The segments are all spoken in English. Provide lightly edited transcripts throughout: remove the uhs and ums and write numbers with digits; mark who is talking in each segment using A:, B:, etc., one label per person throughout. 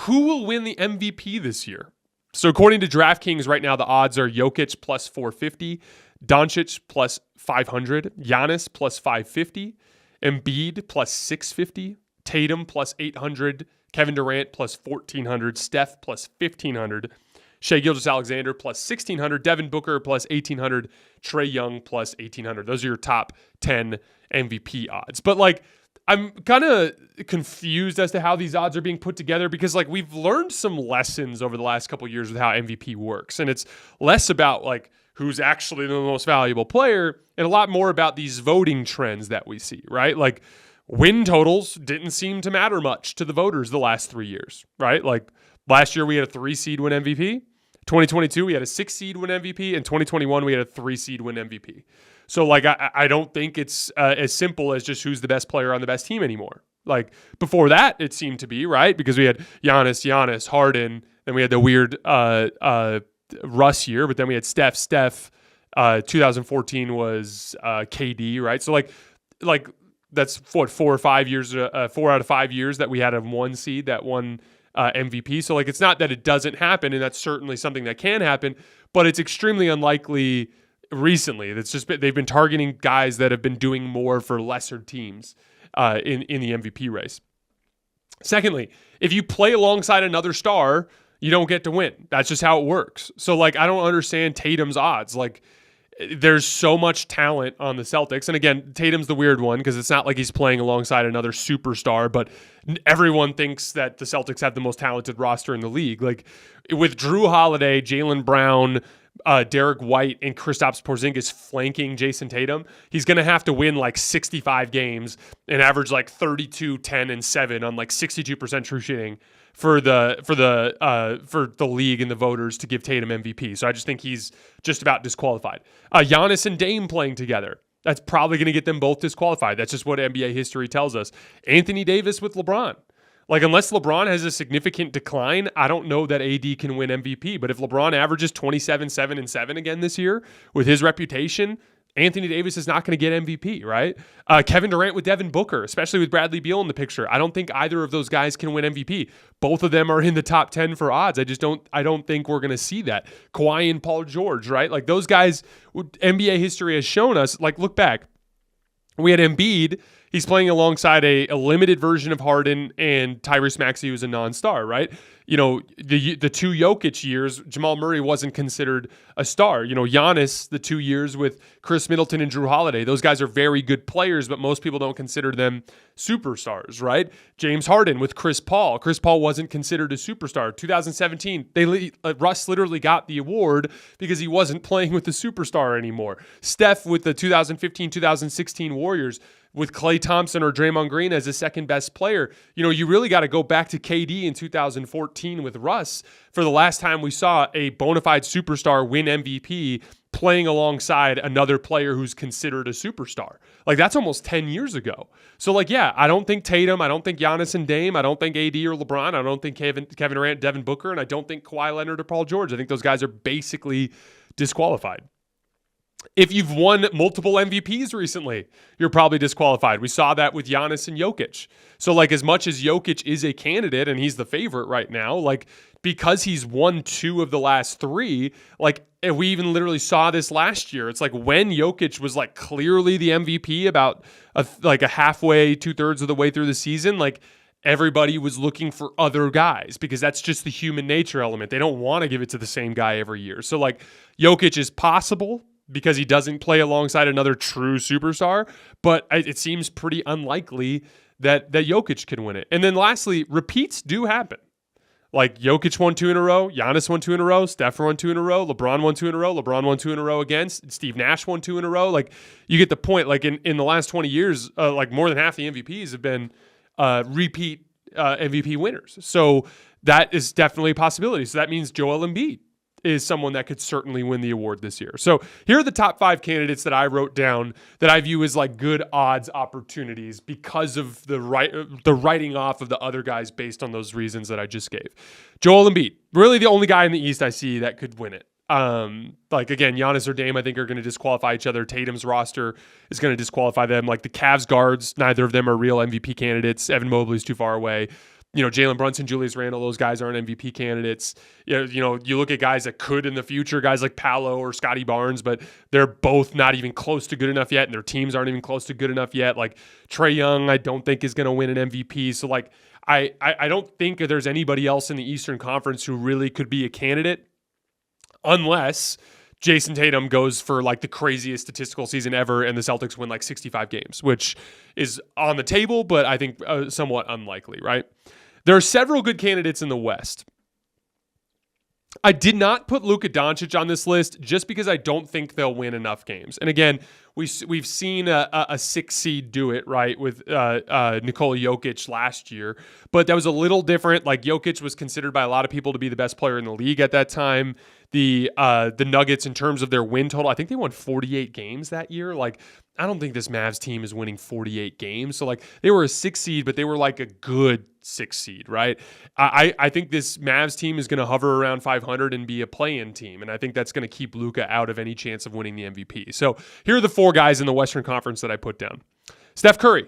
A: who will win the MVP this year? So according to DraftKings right now, the odds are Jokic plus 450, Doncic plus 500, Giannis plus 550, Embiid plus 650, Tatum plus 800, Kevin Durant plus 1,400, Steph plus 1,500, Shai Gilgeous-Alexander plus 1,600, Devin Booker plus 1,800, Trae Young plus 1,800. Those are your top 10 MVP odds. But like, I'm kind of confused as to how these odds are being put together because like we've learned some lessons over the last couple of years with how MVP works. And it's less about like who's actually the most valuable player and a lot more about these voting trends that we see, right? Like win totals didn't seem to matter much to the voters the last 3 years, right? Like last year we had a 3 seed win MVP. 2022 we had a 6 seed win MVP. And 2021 we had a 3 seed win MVP. So, like, I don't think it's as simple as just who's the best player on the best team anymore. Like, before that, it seemed to be, right? Because we had Giannis, Harden, then we had the weird Russ year, but then we had Steph. 2014 was KD, right? So, like that's what 4 or 5 years, 4 out of 5 years that we had a 1 seed that won MVP. So, like, it's not that it doesn't happen, and that's certainly something that can happen, but it's extremely unlikely recently. That's just they've been targeting guys that have been doing more for lesser teams in the MVP race. Secondly, if you play alongside another star, you don't get to win. That's just how it works. So like I don't understand Tatum's odds. Like there's so much talent on the Celtics. And again, Tatum's the weird one because it's not like he's playing alongside another superstar, but everyone thinks that the Celtics have the most talented roster in the league. Like with Drew Holiday, Jaylen Brown, Derek White, and Kristaps Porzingis flanking Jason Tatum, he's going to have to win like 65 games and average like 32, 10, and 7 on like 62% true shooting for the league and the voters to give Tatum MVP. So I just think he's just about disqualified. Giannis and Dame playing together, that's probably going to get them both disqualified. That's just what NBA history tells us. Anthony Davis with LeBron. Like, unless LeBron has a significant decline, I don't know that AD can win MVP. But if LeBron averages 27, 7, and 7 again this year with his reputation, Anthony Davis is not going to get MVP, right? Kevin Durant with Devin Booker, especially with Bradley Beal in the picture. I don't think either of those guys can win MVP. Both of them are in the top 10 for odds. I don't think we're going to see that. Kawhi and Paul George, right? Like those guys, NBA history has shown us, like look back. We had Embiid. He's playing alongside a limited version of Harden and Tyrese Maxey, who's a non-star, right? You know, the 2 Jokic years, Jamal Murray wasn't considered a star. You know, Giannis, the 2 years with Chris Middleton and Drew Holiday, those guys are very good players, but most people don't consider them superstars, right? James Harden with Chris Paul. Chris Paul wasn't considered a superstar. 2017, Russ literally got the award because he wasn't playing with the superstar anymore. Steph with the 2015-2016 Warriors, with Klay Thompson or Draymond Green as the second best player. You know, you really got to go back to KD in 2014 with Russ for the last time we saw a bona fide superstar win MVP playing alongside another player who's considered a superstar. Like, that's almost 10 years ago. So, like, yeah, I don't think Tatum, I don't think Giannis and Dame, I don't think AD or LeBron, I don't think Kevin Durant, Devin Booker, and I don't think Kawhi Leonard or Paul George. I think those guys are basically disqualified. If you've won multiple MVPs recently, you're probably disqualified. We saw that with Giannis and Jokic. So, like, as much as Jokic is a candidate and he's the favorite right now, like, because he's won 2 of the last 3, like, and we even literally saw this last year. It's like when Jokic was, like, clearly the MVP about a halfway, 2/3 of the way through the season, like, everybody was looking for other guys because that's just the human nature element. They don't want to give it to the same guy every year. So, like, Jokic is possible because he doesn't play alongside another true superstar, but it seems pretty unlikely that Jokic can win it. And then lastly, repeats do happen. Like Jokic won 2 in a row, Giannis won 2 in a row, Steph won 2 in a row, LeBron won 2 in a row, LeBron won 2 in a row again, Steve Nash won 2 in a row. Like, you get the point. Like in the last 20 years, like more than half the MVPs have been repeat MVP winners. So that is definitely a possibility. So that means Joel Embiid is someone that could certainly win the award this year. So here are the top 5 candidates that I wrote down that I view as like good odds opportunities because of the writing off of the other guys based on those reasons that I just gave. Joel Embiid, really the only guy in the East I see that could win it. Like again, Giannis or Dame, I think are going to disqualify each other. Tatum's roster is going to disqualify them. Like the Cavs guards, neither of them are real MVP candidates. Evan Mobley's too far away. Jalen Brunson, Julius Randle, those guys aren't MVP candidates. You look at guys that could in the future, guys like Paolo or Scotty Barnes, but they're both not even close to good enough yet, and their teams aren't even close to good enough yet. Like Trae Young, I don't think is going to win an MVP. So like I don't think there's anybody else in the Eastern Conference who really could be a candidate unless Jason Tatum goes for like the craziest statistical season ever and the Celtics win like 65 games, which is on the table, but I think somewhat unlikely, right? There are several good candidates in the West. I did not put Luka Doncic on this list just because I don't think they'll win enough games. And again, we've seen a 6 seed do it, right, with Nikola Jokic last year. But that was a little different. Like Jokic was considered by a lot of people to be the best player in the league at that time. The Nuggets, in terms of their win total, I think they won 48 games that year. Like, I don't think this Mavs team is winning 48 games. So, like, they were a 6 seed, but they were like a good 6 seed, right? I think this Mavs team is going to hover around 500 and be a play-in team, and I think that's going to keep Luka out of any chance of winning the MVP. So, here are the 4 guys in the Western Conference that I put down. Steph Curry.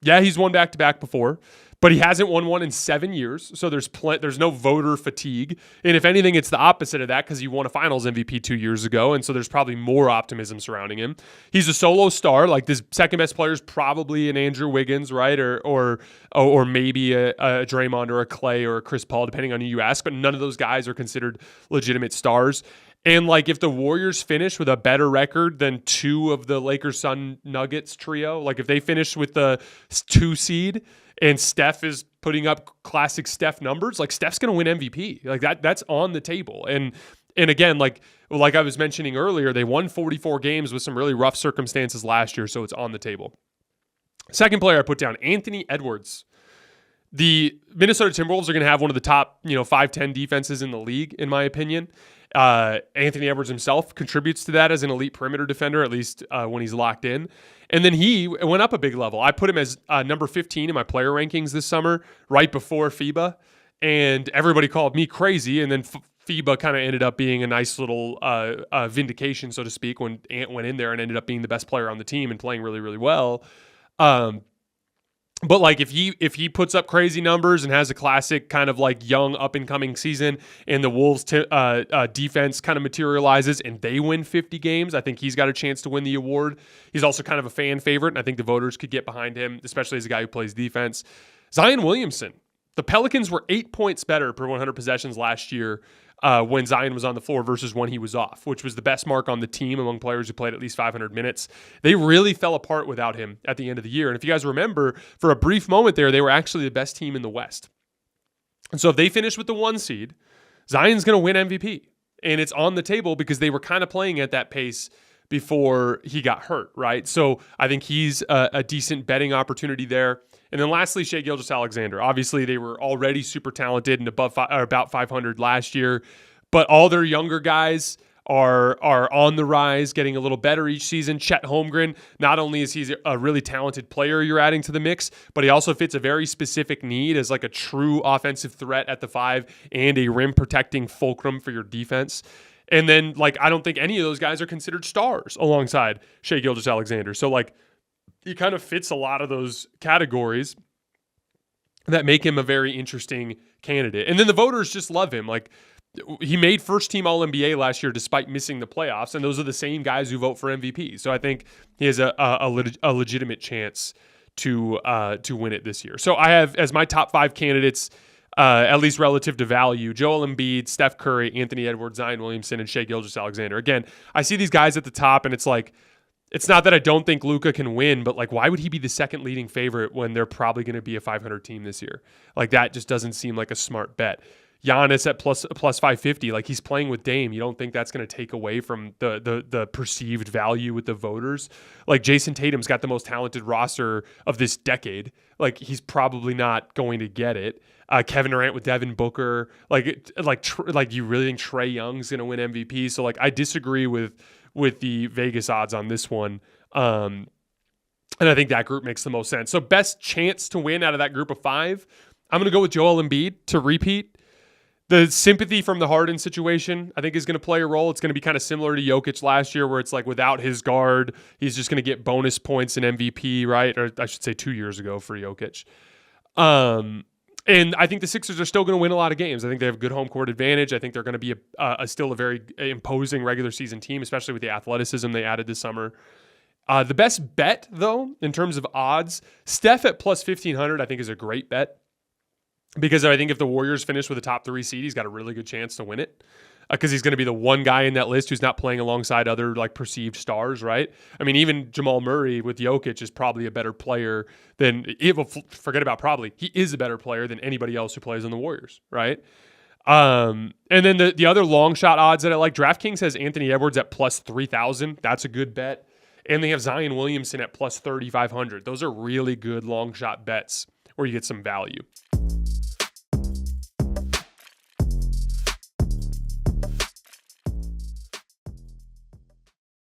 A: Yeah, he's won back-to-back before, but he hasn't won one in 7 years, so there's no voter fatigue. And if anything, it's the opposite of that because he won a Finals MVP 2 years ago, and so there's probably more optimism surrounding him. He's a solo star. Like, this second-best player is probably an Andrew Wiggins, right? Or maybe a Draymond or a Clay or a Chris Paul, depending on who you ask, but none of those guys are considered legitimate stars. And, like, if the Warriors finish with a better record than 2 of the Lakers, Sun, Nuggets trio, like if they finish with the 2 seed and Steph is putting up classic Steph numbers, like Steph's going to win MVP. Like that's on the table. And again, like I was mentioning earlier, they won 44 games with some really rough circumstances last year, so it's on the table. Second player I put down, Anthony Edwards. The Minnesota Timberwolves are going to have one of the top, 5-10 defenses in the league, in my opinion. Anthony Edwards himself contributes to that as an elite perimeter defender, at least when he's locked in. And then he went up a big level. I put him as number 15 in my player rankings this summer, right before FIBA. And everybody called me crazy. And then FIBA kind of ended up being a nice little vindication, so to speak, when Ant went in there and ended up being the best player on the team and playing really, really well. But like if he puts up crazy numbers and has a classic kind of like young up and coming season, and the Wolves defense kind of materializes and they win 50 games, I think he's got a chance to win the award. He's also kind of a fan favorite, and I think the voters could get behind him, especially as a guy who plays defense. Zion Williamson. The Pelicans were 8 points better per 100 possessions last year when Zion was on the floor versus when he was off, which was the best mark on the team among players who played at least 500 minutes. They really fell apart without him at the end of the year. And if you guys remember, for a brief moment there, they were actually the best team in the West. And so if they finish with the 1 seed, Zion's going to win MVP. And it's on the table because they were kind of playing at that pace before he got hurt, right? So I think he's a decent betting opportunity there. And then lastly, Shai Gilgeous-Alexander. Obviously, they were already super talented and about 500 last year, but all their younger guys are on the rise, getting a little better each season. Chet Holmgren, not only is he a really talented player you're adding to the mix, but he also fits a very specific need as like a true offensive threat at the 5 and a rim protecting fulcrum for your defense. And then, like, I don't think any of those guys are considered stars alongside Shai Gilgeous-Alexander. So, like, he kind of fits a lot of those categories that make him a very interesting candidate. And then the voters just love him. Like, he made first-team All-NBA last year despite missing the playoffs, and those are the same guys who vote for MVP. So I think he has a legitimate chance to win it this year. So I have, as my top 5 candidates, at least relative to value, Joel Embiid, Steph Curry, Anthony Edwards, Zion Williamson, and Shai Gilgeous-Alexander. Again, I see these guys at the top, and it's like, it's not that I don't think Luka can win, but like, why would he be the second leading favorite when they're probably going to be a 500 team this year? Like, that just doesn't seem like a smart bet. Giannis at plus 550, like, he's playing with Dame. You don't think that's going to take away from the perceived value with the voters? Like, Jason Tatum's got the most talented roster of this decade. Like, he's probably not going to get it. Kevin Durant with Devin Booker. Like you really think Trae Young's going to win MVP? So, like, I disagree with the Vegas odds on this one. And I think that group makes the most sense. So best chance to win out of that group of 5, I'm going to go with Joel Embiid to repeat. The sympathy from the Harden situation, I think, is going to play a role. It's going to be kind of similar to Jokic last year, where it's like without his guard, he's just going to get bonus points in MVP, right? Or I should say 2 years ago for Jokic. And I think the Sixers are still going to win a lot of games. I think they have good home court advantage. I think they're going to be still a very imposing regular season team, especially with the athleticism they added this summer. The best bet, though, in terms of odds, Steph at plus 1,500, I think is a great bet. Because I think if the Warriors finish with a top 3 seed, he's got a really good chance to win it. Because he's going to be the one guy in that list who's not playing alongside other like perceived stars, right? I mean, even Jamal Murray with Jokic is probably a better player than, forget about probably, he is a better player than anybody else who plays on the Warriors, right? And then the other long shot odds that I like, DraftKings has Anthony Edwards at plus 3,000. That's a good bet. And they have Zion Williamson at plus 3,500. Those are really good long shot bets where you get some value.